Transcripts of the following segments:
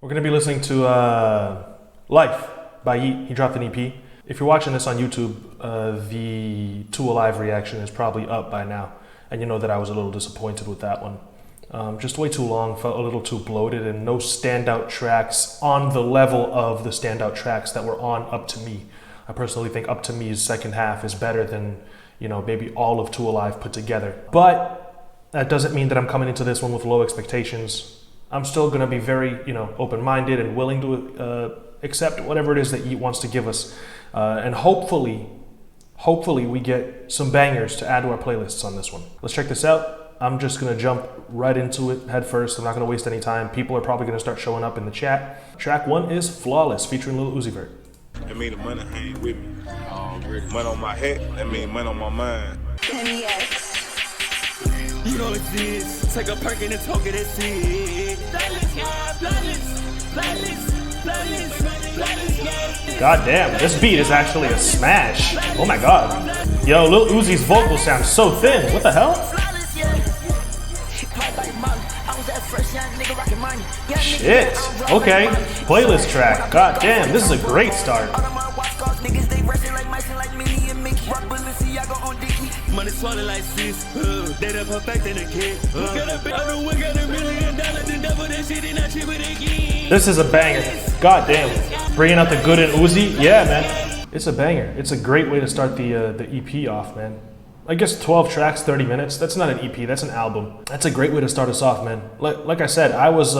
We're going to be listening to Lyfe by Yeat. He dropped an EP. If you're watching this on YouTube, the Too Alive reaction is probably up by now. And you know that I was a little disappointed with that one. Just way too long, felt a little too bloated, and no standout tracks on the level of the standout tracks that were on Up To Me. I personally think Up To Me's second half is better than, you know, maybe all of Too Alive put together. But that doesn't mean that I'm coming into this one with low expectations. I'm still going to be very, open-minded and willing to accept whatever it is that Yeat wants to give us. And hopefully we get some bangers to add to our playlists on this one. Let's check this out. I'm just going to jump right into it head first. I'm not going to waste any time. People are probably going to start showing up in the chat. Track 1 is Flawless, featuring Lil Uzi Vert. That mean the money hang with me. Money on my head, that mean money on my mind. You don't exist. Take a perk and talk it and see. God damn, this beat is actually a smash. Oh my god. Yo, Lil Uzi's vocals sound so thin. What the hell? Shit. Okay. Playlist track. God damn, this is a great start. Money swallowed like sis, they done perfecting a kid. We got $1 million, the devil that shit in that shit with again. This is a banger. God damn. Bringing out the good in Uzi? Yeah, man. It's a banger. It's a great way to start the EP off, man. I guess 12 tracks, 30 minutes. That's not an EP, that's an album. That's a great way to start us off, man. Like I said, I was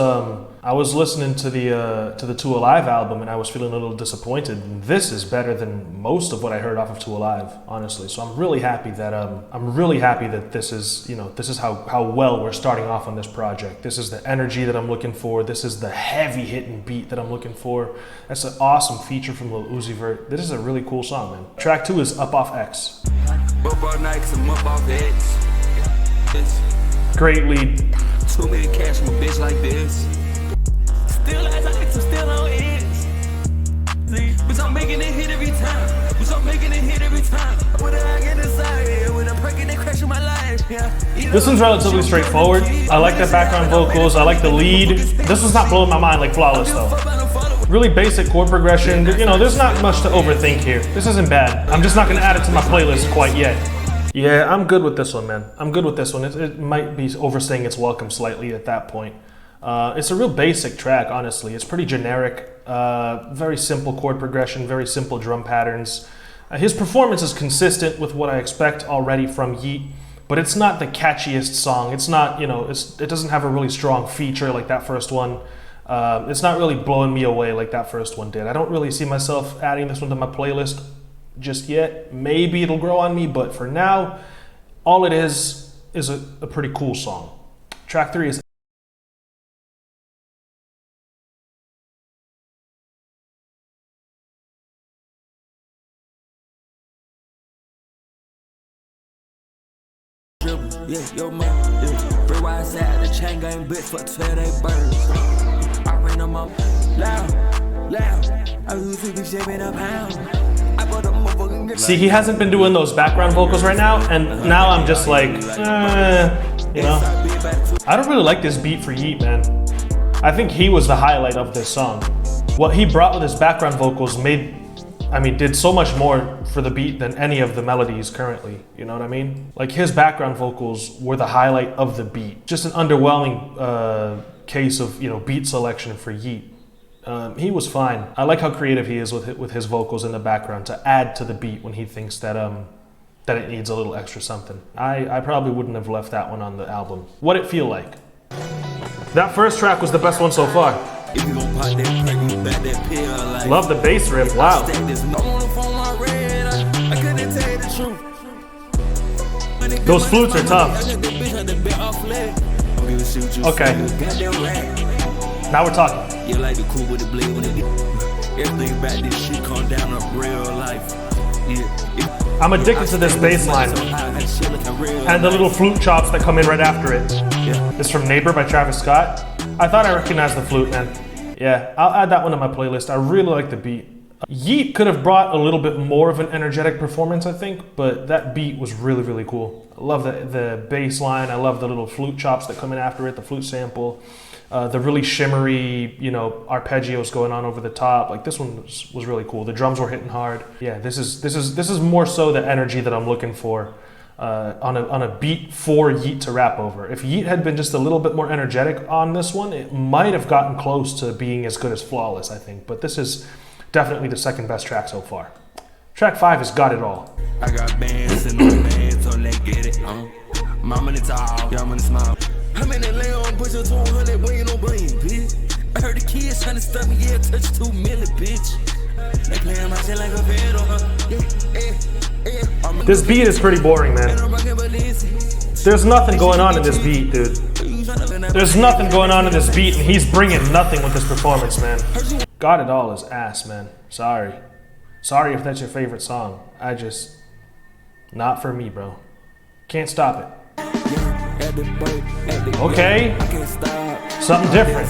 listening to the Too Alive album and I was feeling a little disappointed. This is better than most of what I heard off of Too Alive, honestly. So I'm really happy that this is how well we're starting off on this project. This is the energy that I'm looking for. This is the heavy hitting beat that I'm looking for. That's an awesome feature from Lil Uzi Vert. This is a really cool song, man. Track 2 is Up Off X. Great lead. Too many cash from a bitch like this. Still as I like to still on ends. But I'm making it hit every time. When I get inside, when I'm breaking and crashing my life, This one's relatively straightforward. I like the background vocals. I like the lead. This one's not blowing my mind like Flawless though. Really basic chord progression. You know, there's not much to overthink here. This isn't bad. I'm just not gonna add it to my playlist quite yet. Yeah, I'm good with this one, man. I'm good with this one. It might be overstaying its welcome slightly at that point. It's a real basic track, honestly. It's pretty generic. Very simple chord progression, very simple drum patterns. His performance is consistent with what I expect already from Yeat, but it's not the catchiest song. It's not, it doesn't have a really strong feature like that first one. It's not really blowing me away like that first one did. I don't really see myself adding this one to my playlist just yet. Maybe it'll grow on me, but for now, all it is a pretty cool song. Track 3 is yo, man, free wide side, the chain gang bitch for 12 they birds. I bring them up loud. I usually be shaping up pound. I bought a motherfucking. See, he hasn't been doing those background vocals right now, and now I'm just like, I don't really like this beat for Yeat, man. I think he was the highlight of this song. What he brought with his background vocals did so much more for the beat than any of the melodies currently, you know what I mean? Like his background vocals were the highlight of the beat. Just an underwhelming case of, beat selection for Yeat. He was fine. I like how creative he is with his vocals in the background to add to the beat when he thinks that it needs a little extra something. I probably wouldn't have left that one on the album. What'd it feel like? That first track was the best one so far. If you gon' pop that crack, you bet that pill like. Love the bass riff, wow. Those flutes are tough. Okay. Now we're talking. You like the cool with the blade when it everything about this shit come down to real life. I'm addicted to this bass line and the little flute chops that come in right after it. It's from Neighbor by Travis Scott. I thought I recognized the flute, man. Yeah, I'll add that one to my playlist. I really like the beat. Yeat could have brought a little bit more of an energetic performance, I think, but that beat was really, really cool. I love the bass line. I love the little flute chops that come in after it, the flute sample. The really shimmery, you know, arpeggios going on over the top. Like this one was really cool. The drums were hitting hard. Yeah, this is more so the energy that I'm looking for on a beat for Yeat to rap over. If Yeat had been just a little bit more energetic on this one, it might have gotten close to being as good as Flawless, I think. But this is definitely the second best track so far. Track 5 has got it all. I got bands and no bands, so let's get it. Mama in the tall, y'all in the smile. How many lay on push up 200 when you no brain, bitch? I heard the kids trying to stop me, yeah, touch 2 million, bitch. They playing my shit like a bed on her. This beat is pretty boring, man. There's nothing going on in this beat, dude. There's nothing going on in this beat, and he's bringing nothing with this performance, man. Got It All is ass, man. Sorry. Sorry if that's your favorite song. Not for me, bro. Can't stop it. Okay. Something different.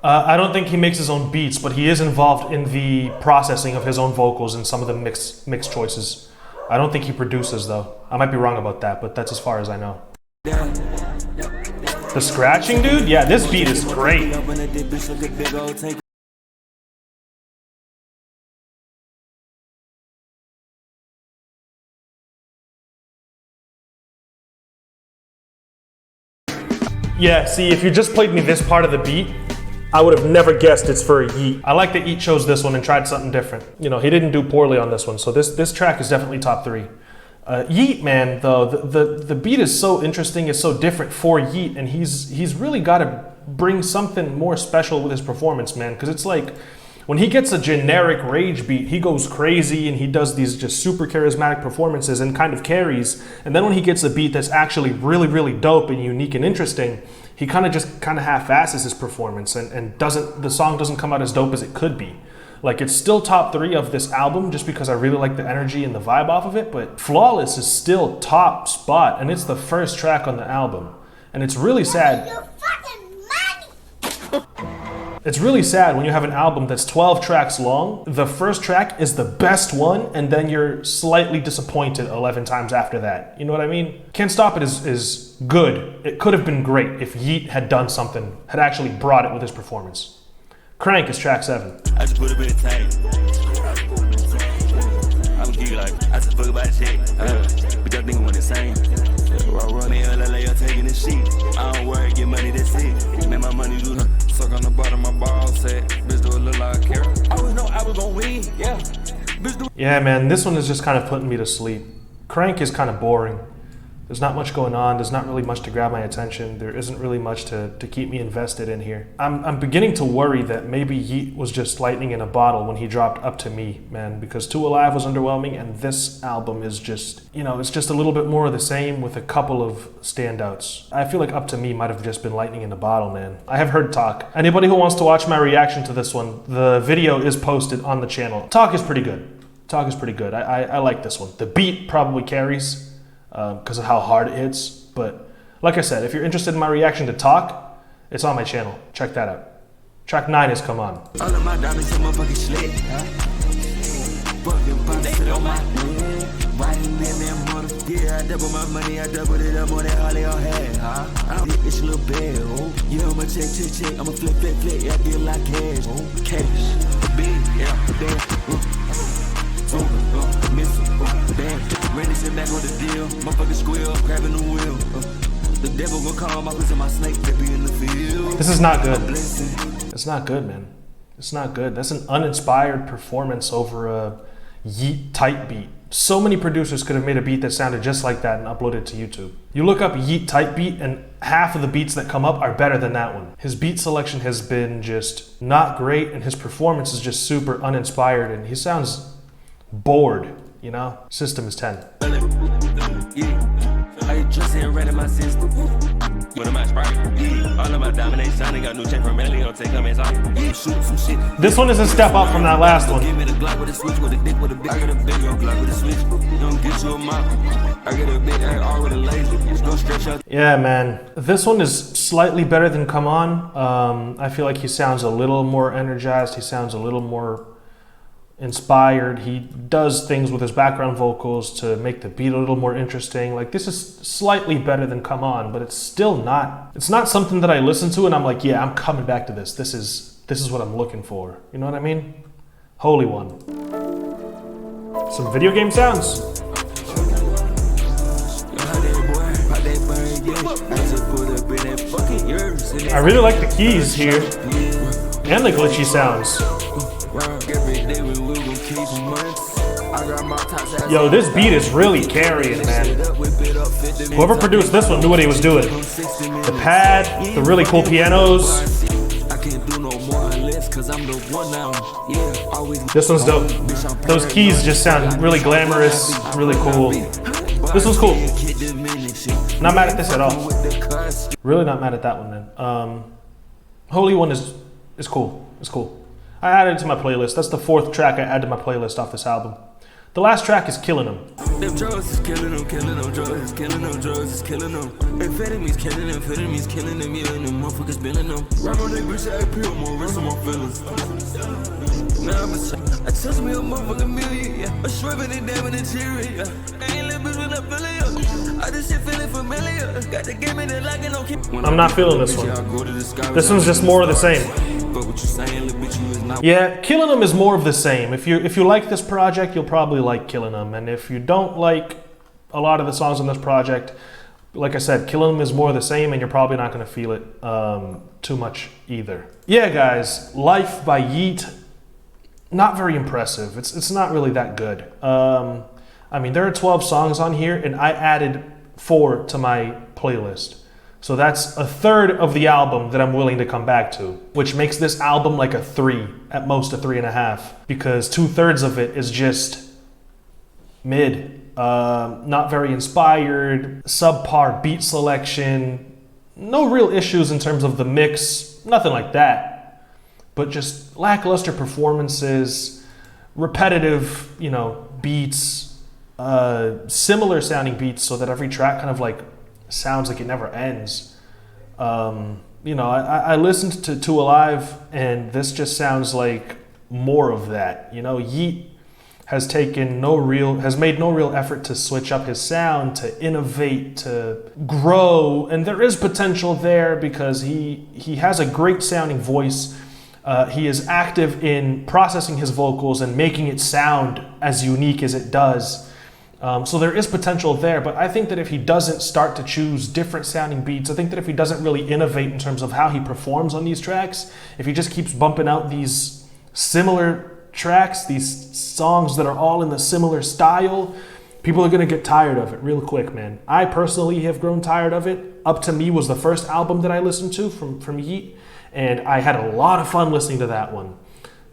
I don't think he makes his own beats, but he is involved in the processing of his own vocals and some of the mix choices. I don't think he produces, though. I might be wrong about that, but that's as far as I know. The scratching, dude? Yeah, this beat is great. Yeah, see, if you just played me this part of the beat, I would have never guessed it's for Yeat. I like that Yeat chose this one and tried something different. You know, he didn't do poorly on this one, so this track is definitely top 3. Yeat, man, though, the beat is so interesting, it's so different for Yeat, and he's really got to bring something more special with his performance, man, because it's like, when he gets a generic rage beat, he goes crazy and he does these just super charismatic performances and kind of carries. And then when he gets a beat that's actually really, really dope and unique and interesting, he kind of half-asses his performance and the song doesn't come out as dope as it could be. Like, it's still top 3 of this album just because I really like the energy and the vibe off of it, but Flawless is still top spot, and it's the first track on the album. And it's really sad. It's really sad when you have an album that's 12 tracks long, the first track is the best one, and then you're slightly disappointed 11 times after that. You know what I mean? Can't Stop It is good. It could have been great if Yeat had done something, had actually brought it with his performance. Crank is track 7. I just put a bit of tank. I'm geek like, I just fuck about shit. But y'all thinking when it's same. Me LA, taking the sheet. I don't worry, get money, that's it. Make my money do nothing. Suck on the bottom of my ball set. Bitch do a little like Kara. I always know I was gonna win, yeah. Yeah, man, this one is just kind of putting me to sleep. Crank is kind of boring. There's not much going on. There's not really much to grab my attention. There isn't really much to keep me invested in here. I'm beginning to worry that maybe Yeat was just lightning in a bottle when he dropped Up to Me, man, because Too Alive was underwhelming, and this album is just, you know, it's just a little bit more of the same with a couple of standouts. I feel like Up to Me might have just been lightning in a bottle, man. I have heard Talk. Anybody who wants to watch my reaction to this one, the video is posted on the channel. Talk is pretty good. Talk is pretty good. I like this one. The beat probably carries, because of how hard it hits, but like I said, if you're interested in my reaction to Talk, it's on my channel. Check that out. Track 9 is Come On. All of my diamonds in my fucking slit. Fucking bumps sit on my head. Riding in that mother. Yeah, I double my money, I doubled it up on that Harley on head, huh? I don't hit this little bed, oh. You know my check. I'ma flip, yeah, I get like cash, oh. Cash, big, yeah, damn, missile, damn. Ready sit back on the deal. Motherfucking squeal, grabbing the wheel. The devil will call my pussy, my snake, they be in the field. This is not good. It's not good, man. It's not good. That's an uninspired performance over a Yeat type beat. So many producers could have made a beat that sounded just like that and uploaded it to YouTube. You look up Yeat type beat and half of the beats that come up are better than that one. His beat selection has been just not great, and his performance is just super uninspired, and he sounds bored, you know? System is 10. I just ain't ready my system. What am I sparking? All of my dominate shining, got new check from Melly, don't take them inside. Shoot some shit. This one is a step up from that last one. Give me the Glock with a switch, with a dick with a big. I got a big old Glock with a switch. Don't get you a mop. I got a big AR with a laser. Just go stretch out. Yeah, man. This one is slightly better than Come On. I feel like he sounds a little more energized. He sounds a little more inspired. He does things with his background vocals to make the beat a little more interesting. Like, this is slightly better than Come On, but it's still not. It's not something that I listen to and I'm like, yeah, I'm coming back to this. This is what I'm looking for. You know what I mean? Holy One. Some video game sounds. I really like the keys here and the glitchy sounds. Yo, this beat is really carrying, man. Whoever produced this one knew what he was doing. The pad, the really cool pianos. This one's dope. Those keys just sound really glamorous, really cool. This one's cool. Not mad at this at all. Really not mad at that one, man. Holy One is cool. It's cool. I added it to my playlist. That's the 4th track I added to my playlist off this album. The last track is Killing Them. Them drugs is killing them, drugs is killing them, drugs is killing them. Amphetamines killing them, yeah, and them motherfuckers spilling them. Rap on that bitch, I peel more rest of my feelings. Now I touch me a motherfucking million, yeah. I'm shrimping it down in the interior, yeah. I ain't little bitch when I feel it, I just shit feeling familiar. Got the game in it like an okay. I'm not feeling this one. This one's just more of the same. Yeah, Killing Them is more of the same. If you like this project, you'll probably like Killing Them. And if you don't like a lot of the songs on this project, like I said, Killing Them is more of the same, and you're probably not going to feel it too much either. Yeah, guys, Lyfe by Yeat, not very impressive. It's not really that good. I mean, there are 12 songs on here, and I added 4 to my playlist. So that's a third of the album that I'm willing to come back to, which makes this album like a 3, at most a 3.5, because 2/3 of it is just mid, not very inspired, subpar beat selection, no real issues in terms of the mix, nothing like that, but just lackluster performances, repetitive, beats, similar sounding beats, so that every track kind of like sounds like it never ends. I listened to Two Alive, and this just sounds like more of that. Yeat has made no real effort to switch up his sound, to innovate, to grow, and there is potential there because he has a great sounding voice. He is active in processing his vocals and making it sound as unique as it does. So there is potential there, but I think that if he doesn't start to choose different sounding beats, I think that if he doesn't really innovate in terms of how he performs on these tracks, if he just keeps bumping out these similar tracks, these songs that are all in the similar style, people are going to get tired of it real quick, man. I personally have grown tired of it. Up to Me was the first album that I listened to from Yeat, and I had a lot of fun listening to that one.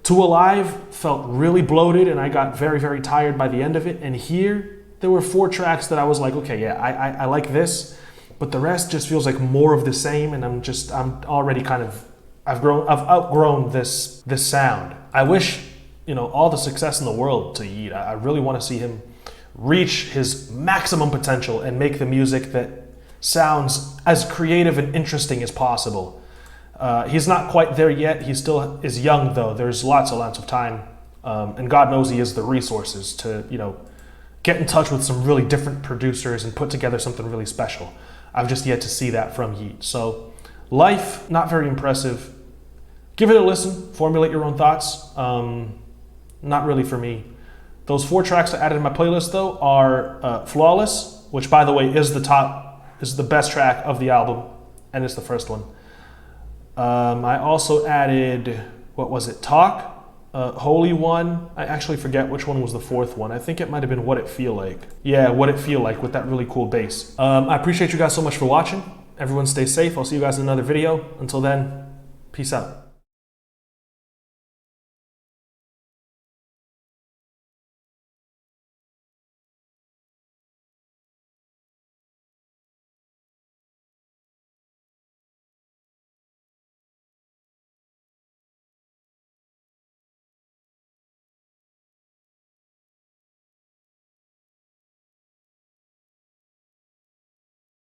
Two Alive felt really bloated, and I got very, very tired by the end of it, and here, there were 4 tracks that I was like, okay, yeah, I like this, but the rest just feels like more of the same, and I'm already kind of, I've outgrown this sound. I wish, all the success in the world to Yeat. I really want to see him reach his maximum potential and make the music that sounds as creative and interesting as possible. He's not quite there yet. He still is young, though. There's lots of time, and God knows he has the resources to, get in touch with some really different producers and put together something really special. I've just yet to see that from Yeat. So, Lyfe, not very impressive. Give it a listen, formulate your own thoughts. Not really for me. Those 4 tracks I added in my playlist, though, are Flawless, which, by the way, is the best track of the album, and it's the first one. I also added, Talk? Holy One. I actually forget which one was the 4th one. I think it might have been What It Feel Like. Yeah, What It Feel Like with that really cool bass. I appreciate you guys so much for watching. Everyone stay safe. I'll see you guys in another video. Until then, peace out.